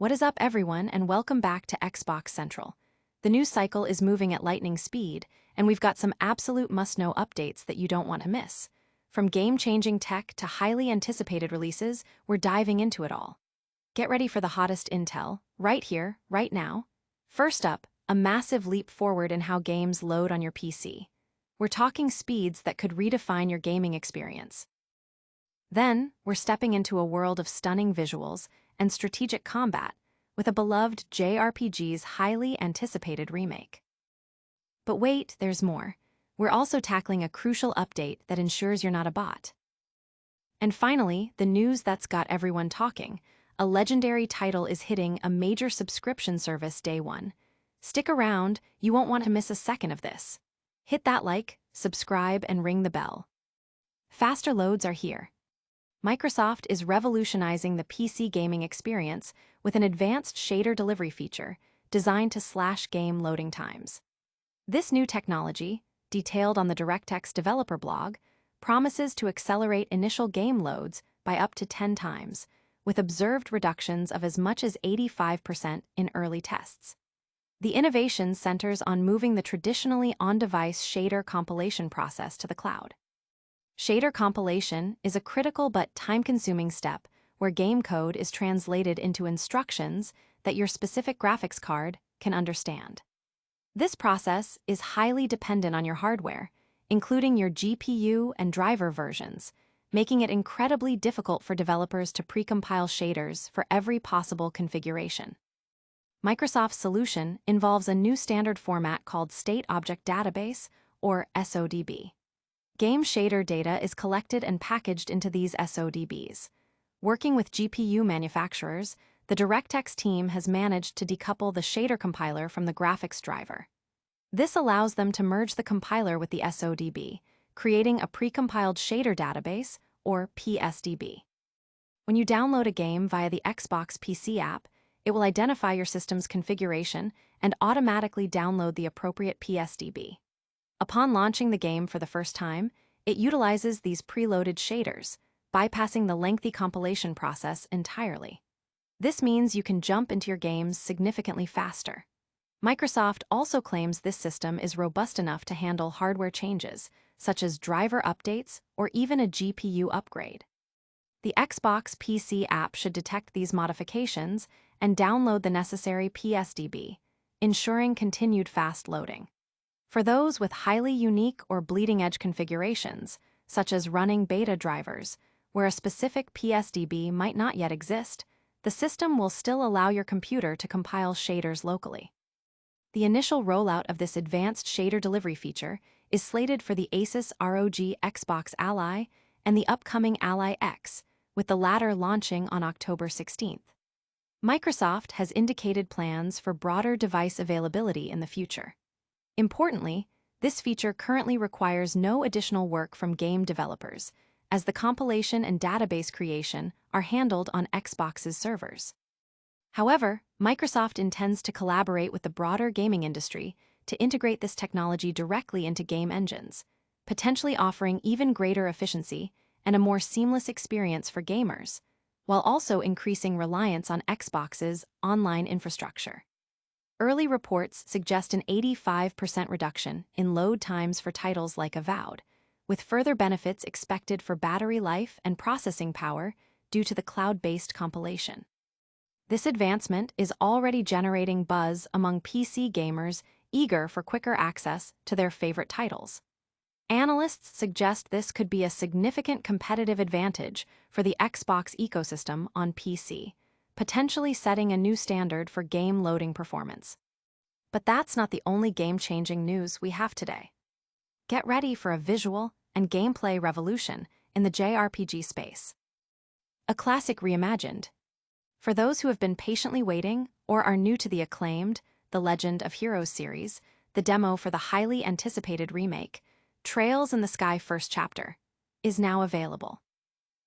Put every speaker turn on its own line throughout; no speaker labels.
What is up, everyone, and welcome back to Xbox Central. The news cycle is moving at lightning speed, and we've got some absolute must-know updates that you don't want to miss. From game-changing tech to highly anticipated releases, we're diving into it all. Get ready for the hottest intel, right here, right now. First up, a massive leap forward in how games load on your PC. We're talking speeds that could redefine your gaming experience. Then, we're stepping into a world of stunning visuals and strategic combat, with a beloved JRPG's highly anticipated remake. But wait, there's more. We're also tackling a crucial update that ensures you're not a bot. And finally, the news that's got everyone talking. A legendary title is hitting a major subscription service day one. Stick around, you won't want to miss a second of this. Hit that like, subscribe, and ring the bell. Faster loads are here. Microsoft is revolutionizing the PC gaming experience with an advanced shader delivery feature designed to slash game loading times. This new technology, detailed on the DirectX developer blog, promises to accelerate initial game loads by up to 10 times, with observed reductions of as much as 85% in early tests. The innovation centers on moving the traditionally on-device shader compilation process to the cloud. Shader compilation is a critical but time-consuming step where game code is translated into instructions that your specific graphics card can understand. This process is highly dependent on your hardware, including your GPU and driver versions, making it incredibly difficult for developers to precompile shaders for every possible configuration. Microsoft's solution involves a new standard format called State Object Database, or SODB. Game shader data is collected and packaged into these SODBs. Working with GPU manufacturers, the DirectX team has managed to decouple the shader compiler from the graphics driver. This allows them to merge the compiler with the SODB, creating a precompiled shader database, or PSDB. When you download a game via the Xbox PC app, it will identify your system's configuration and automatically download the appropriate PSDB. Upon launching the game for the first time, it utilizes these preloaded shaders, bypassing the lengthy compilation process entirely. This means you can jump into your games significantly faster. Microsoft also claims this system is robust enough to handle hardware changes, such as driver updates or even a GPU upgrade. The Xbox PC app should detect these modifications and download the necessary PSDB, ensuring continued fast loading. For those with highly unique or bleeding-edge configurations, such as running beta drivers, where a specific PSDB might not yet exist, the system will still allow your computer to compile shaders locally. The initial rollout of this advanced shader delivery feature is slated for the Asus ROG Xbox Ally and the upcoming Ally X, with the latter launching on October 16th. Microsoft has indicated plans for broader device availability in the future. Importantly, this feature currently requires no additional work from game developers, as the compilation and database creation are handled on Xbox's servers. However, Microsoft intends to collaborate with the broader gaming industry to integrate this technology directly into game engines, potentially offering even greater efficiency and a more seamless experience for gamers, while also increasing reliance on Xbox's online infrastructure. Early reports suggest an 85% reduction in load times for titles like Avowed, with further benefits expected for battery life and processing power due to the cloud-based compilation. This advancement is already generating buzz among PC gamers eager for quicker access to their favorite titles. Analysts suggest this could be a significant competitive advantage for the Xbox ecosystem on PC, potentially setting a new standard for game loading performance. But that's not the only game-changing news we have today. Get ready for a visual and gameplay revolution in the JRPG space. A classic reimagined. For those who have been patiently waiting or are new to the acclaimed The Legend of Heroes series, the demo for the highly anticipated remake, Trails in the Sky First Chapter, is now available.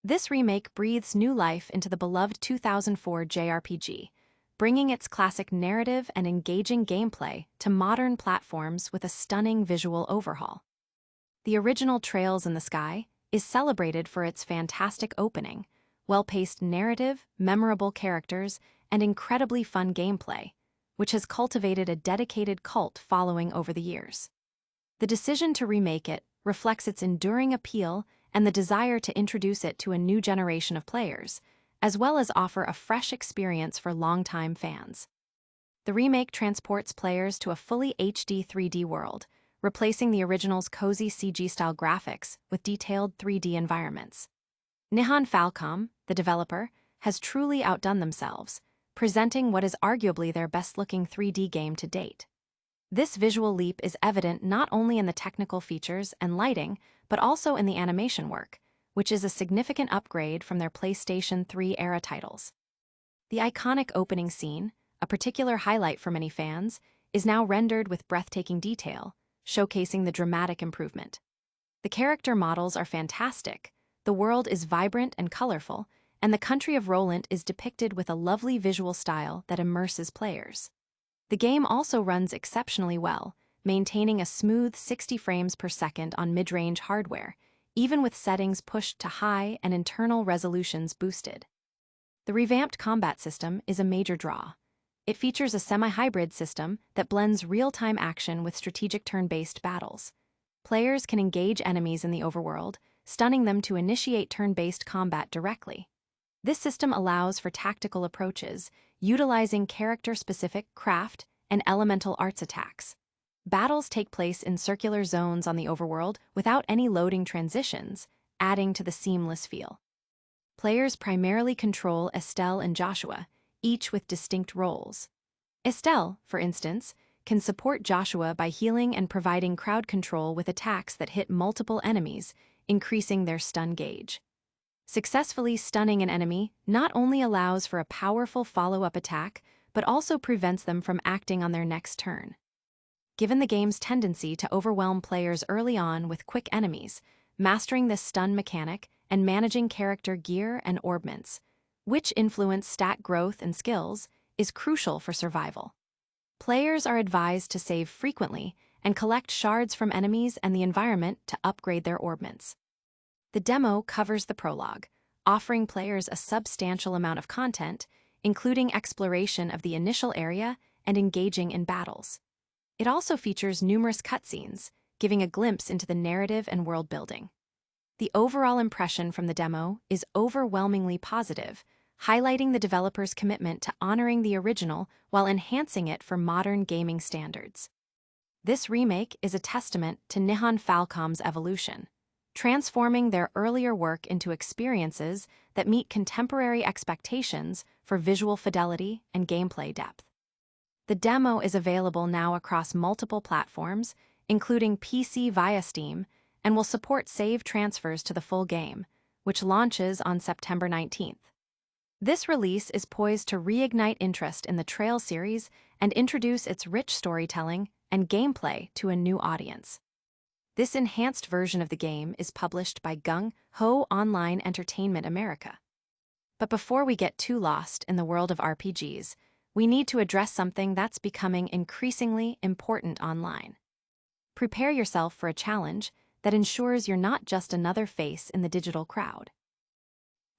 This remake breathes new life into the beloved 2004 JRPG, bringing its classic narrative and engaging gameplay to modern platforms with a stunning visual overhaul. The original Trails in the Sky is celebrated for its fantastic opening, well-paced narrative, memorable characters, and incredibly fun gameplay, which has cultivated a dedicated cult following over the years. The decision to remake it reflects its enduring appeal and the desire to introduce it to a new generation of players, as well as offer a fresh experience for longtime fans. The remake transports players to a fully HD 3D world, replacing the original's cozy CG-style graphics with detailed 3D environments. Nihon Falcom, the developer, has truly outdone themselves, presenting what is arguably their best-looking 3D game to date. This visual leap is evident not only in the technical features and lighting, but also in the animation work, which is a significant upgrade from their PlayStation 3-era titles. The iconic opening scene, a particular highlight for many fans, is now rendered with breathtaking detail, showcasing the dramatic improvement. The character models are fantastic, the world is vibrant and colorful, and the country of Roland is depicted with a lovely visual style that immerses players. The game also runs exceptionally well, maintaining a smooth 60 frames per second on mid-range hardware, even with settings pushed to high and internal resolutions boosted. The revamped combat system is a major draw. It features a semi-hybrid system that blends real-time action with strategic turn-based battles. Players can engage enemies in the overworld, stunning them to initiate turn-based combat directly. This system allows for tactical approaches, utilizing character-specific craft and elemental arts attacks. Battles take place in circular zones on the overworld without any loading transitions, adding to the seamless feel. Players primarily control Estelle and Joshua, each with distinct roles. Estelle, for instance, can support Joshua by healing and providing crowd control with attacks that hit multiple enemies, increasing their stun gauge. Successfully stunning an enemy not only allows for a powerful follow-up attack, but also prevents them from acting on their next turn. Given the game's tendency to overwhelm players early on with quick enemies, mastering this stun mechanic and managing character gear and orbments, which influence stat growth and skills, is crucial for survival. Players are advised to save frequently and collect shards from enemies and the environment to upgrade their orbments. The demo covers the prologue, offering players a substantial amount of content, including exploration of the initial area and engaging in battles. It also features numerous cutscenes, giving a glimpse into the narrative and world building. The overall impression from the demo is overwhelmingly positive, highlighting the developer's commitment to honoring the original while enhancing it for modern gaming standards. This remake is a testament to Nihon Falcom's evolution, transforming their earlier work into experiences that meet contemporary expectations for visual fidelity and gameplay depth. The demo is available now across multiple platforms, including PC via Steam, and will support save transfers to the full game, which launches on September 19th. This release is poised to reignite interest in the Trail series and introduce its rich storytelling and gameplay to a new audience. This enhanced version of the game is published by Gung Ho Online Entertainment America. But before we get too lost in the world of RPGs, we need to address something that's becoming increasingly important online. Prepare yourself for a challenge that ensures you're not just another face in the digital crowd.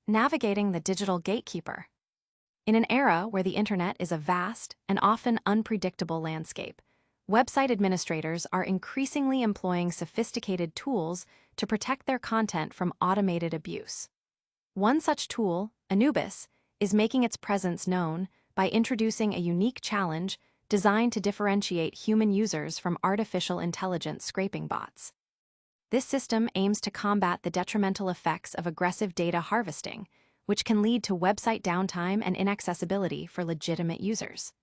Navigating the digital gatekeeper. In an era where the internet is a vast and often unpredictable landscape, website administrators are increasingly employing sophisticated tools to protect their content from automated abuse. One such tool, Anubis, is making its presence known by introducing a unique challenge designed to differentiate human users from artificial intelligence scraping bots. This system aims to combat the detrimental effects of aggressive data harvesting, which can lead to website downtime and inaccessibility for legitimate users.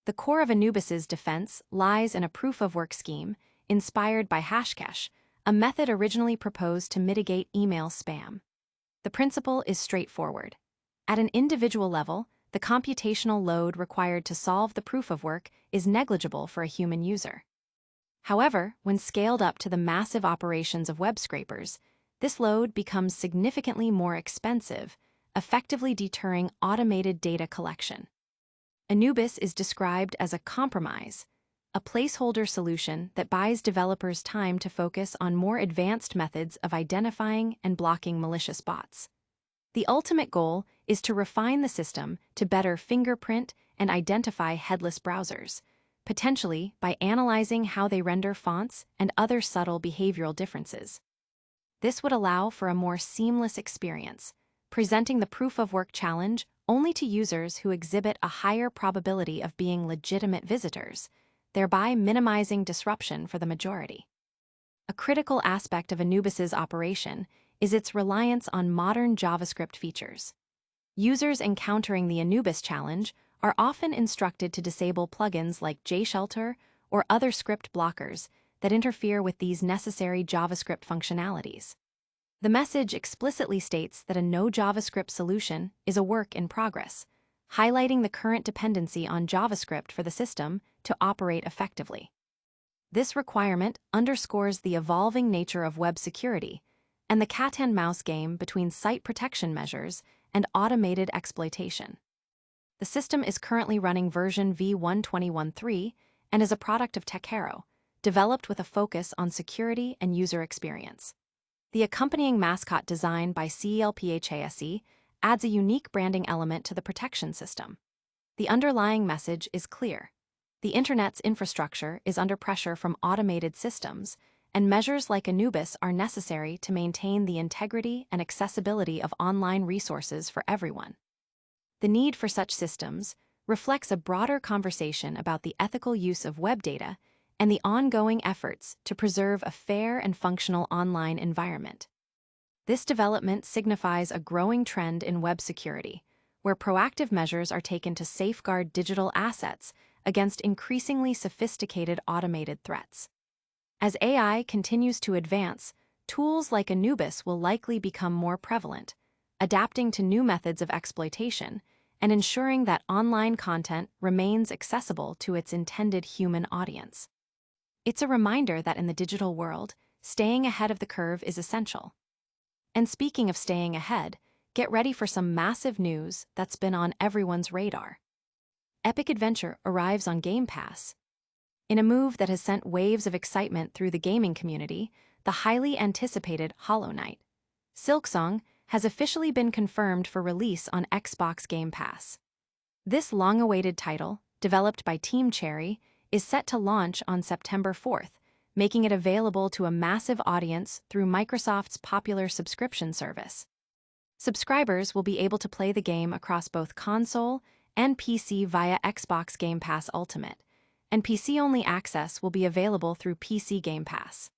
The core of Anubis's defense lies in a proof-of-work scheme inspired by Hashcash, a method originally proposed to mitigate email spam. The principle is straightforward. At an individual level, the computational load required to solve the proof-of-work is negligible for a human user. However, when scaled up to the massive operations of web scrapers, this load becomes significantly more expensive, effectively deterring automated data collection. Anubis is described as a compromise, a placeholder solution that buys developers time to focus on more advanced methods of identifying and blocking malicious bots. The ultimate goal is to refine the system to better fingerprint and identify headless browsers, potentially by analyzing how they render fonts and other subtle behavioral differences. This would allow for a more seamless experience, presenting the proof of work challenge only to users who exhibit a higher probability of being legitimate visitors, thereby minimizing disruption for the majority. A critical aspect of Anubis's operation is its reliance on modern JavaScript features. Users encountering the Anubis challenge are often instructed to disable plugins like JShelter or other script blockers that interfere with these necessary JavaScript functionalities. The message explicitly states that a no JavaScript solution is a work in progress, highlighting the current dependency on JavaScript for the system to operate effectively. This requirement underscores the evolving nature of web security and the cat-and-mouse game between site protection measures and automated exploitation. The system is currently running version v1.21.3 and is a product of TechHero, developed with a focus on security and user experience. The accompanying mascot design by CELPHASE adds a unique branding element to the protection system. The underlying message is clear. The Internet's infrastructure is under pressure from automated systems, and measures like Anubis are necessary to maintain the integrity and accessibility of online resources for everyone. The need for such systems reflects a broader conversation about the ethical use of web data and the ongoing efforts to preserve a fair and functional online environment. This development signifies a growing trend in web security, where proactive measures are taken to safeguard digital assets against increasingly sophisticated automated threats. As AI continues to advance, tools like Anubis will likely become more prevalent, adapting to new methods of exploitation and ensuring that online content remains accessible to its intended human audience. It's a reminder that in the digital world, staying ahead of the curve is essential. And speaking of staying ahead, get ready for some massive news that's been on everyone's radar. Epic Adventure arrives on Game Pass. In a move that has sent waves of excitement through the gaming community, the highly anticipated Hollow Knight, Silksong, has officially been confirmed for release on Xbox Game Pass. This long-awaited title, developed by Team Cherry, is set to launch on September 4th, making it available to a massive audience through Microsoft's popular subscription service. Subscribers will be able to play the game across both console and PC via Xbox Game Pass Ultimate, and PC-only access will be available through PC Game Pass.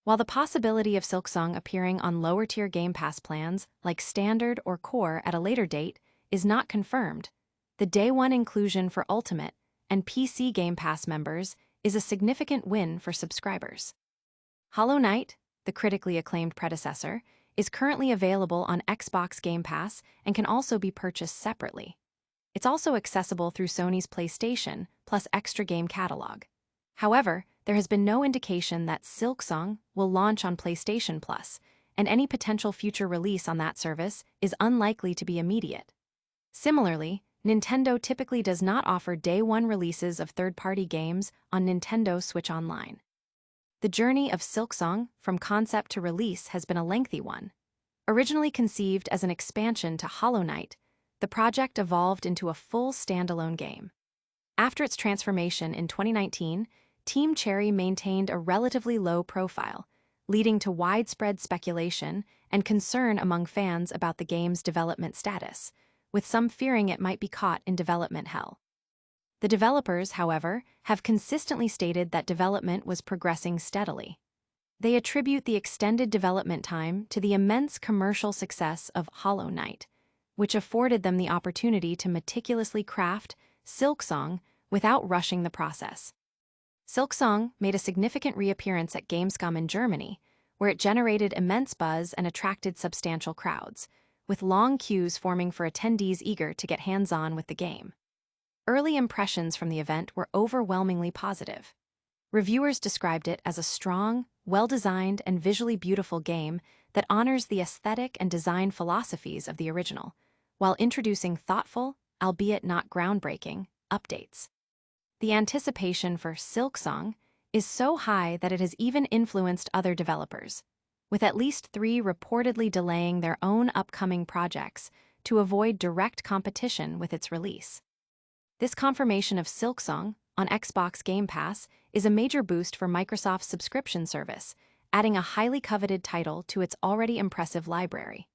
While the possibility of Silksong appearing on lower-tier Game Pass plans, like Standard or Core at a later date, is not confirmed, the day-one inclusion for Ultimate and PC Game Pass members is a significant win for subscribers. Hollow Knight, the critically acclaimed predecessor, is currently available on Xbox Game Pass and can also be purchased separately. It's also accessible through Sony's PlayStation, plus extra game catalog. However, there has been no indication that Silksong will launch on PlayStation Plus, and any potential future release on that service is unlikely to be immediate. Similarly, Nintendo typically does not offer day-one releases of third-party games on Nintendo Switch Online. The journey of Silksong from concept to release has been a lengthy one. Originally conceived as an expansion to Hollow Knight, the project evolved into a full standalone game. After its transformation in 2019, Team Cherry maintained a relatively low profile, leading to widespread speculation and concern among fans about the game's development status, with some fearing it might be caught in development hell. The developers, however, have consistently stated that development was progressing steadily. They attribute the extended development time to the immense commercial success of Hollow Knight, which afforded them the opportunity to meticulously craft Silksong without rushing the process. Silksong made a significant reappearance at Gamescom in Germany, where it generated immense buzz and attracted substantial crowds, with long queues forming for attendees eager to get hands-on with the game. Early impressions from the event were overwhelmingly positive. Reviewers described it as a strong, well-designed, and visually beautiful game that honors the aesthetic and design philosophies of the original, while introducing thoughtful, albeit not groundbreaking, updates. The anticipation for Silksong is so high that it has even influenced other developers. with at least 3 reportedly delaying their own upcoming projects to avoid direct competition with its release. This confirmation of Silksong on Xbox Game Pass is a major boost for Microsoft's subscription service, adding a highly coveted title to its already impressive library.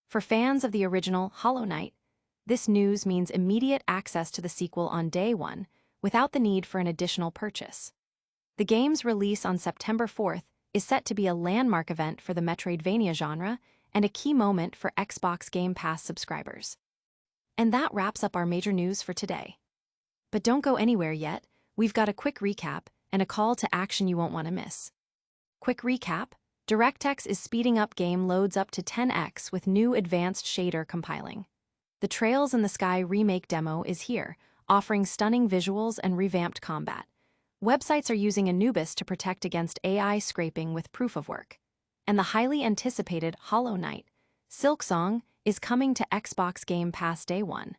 For fans of the original Hollow Knight, this news means immediate access to the sequel on day one, without the need for an additional purchase. The game's release on September 4th is set to be a landmark event for the Metroidvania genre and a key moment for Xbox Game Pass subscribers. And that wraps up our major news for today. But don't go anywhere yet, we've got a quick recap and a call to action you won't want to miss. Quick recap: DirectX is speeding up game loads up to 10x with new advanced shader compiling. The Trails in the Sky remake demo is here, offering stunning visuals and revamped combat. Websites are using Anubis to protect against AI scraping with proof of work. And the highly anticipated Hollow Knight, Silksong, is coming to Xbox Game Pass Day 1.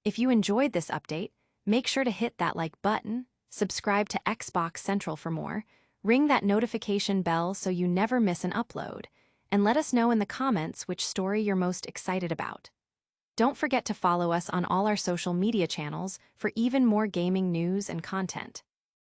If you enjoyed this update, make sure to hit that like button, subscribe to Xbox Central for more, ring that notification bell so you never miss an upload, and let us know in the comments which story you're most excited about. Don't forget to follow us on all our social media channels for even more gaming news and content.